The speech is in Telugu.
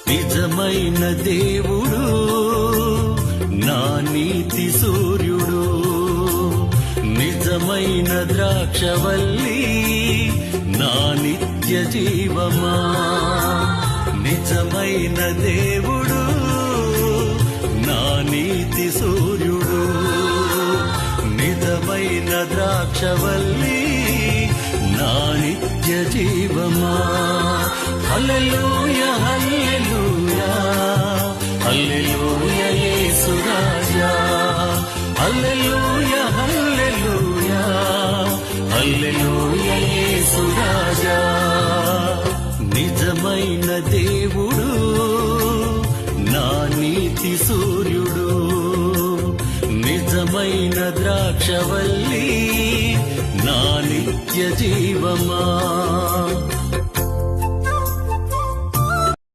నిజమైన దేవుడు నా నీతి సూర్యుడు, నిజమైన ద్రాక్షవల్లి నా నిత్య జీవమా. నిజమైన దేవుడు నా నీతి సూర్యుడు, నిజమైన ద్రాక్షవల్లి నా నిత్య జీవమా. హల్లెలూయా హల్లెలూయా హల్లెలూయా యేసు రాజా. హల్లెలూయా హల్లెలూయా హల్లెలూయా యేసు రాజా. నిజమైన దేవుడు నా నీతి సూర్యుడు, నిజమైన ద్రాక్షవల్లి నా నిత్య జీవమా.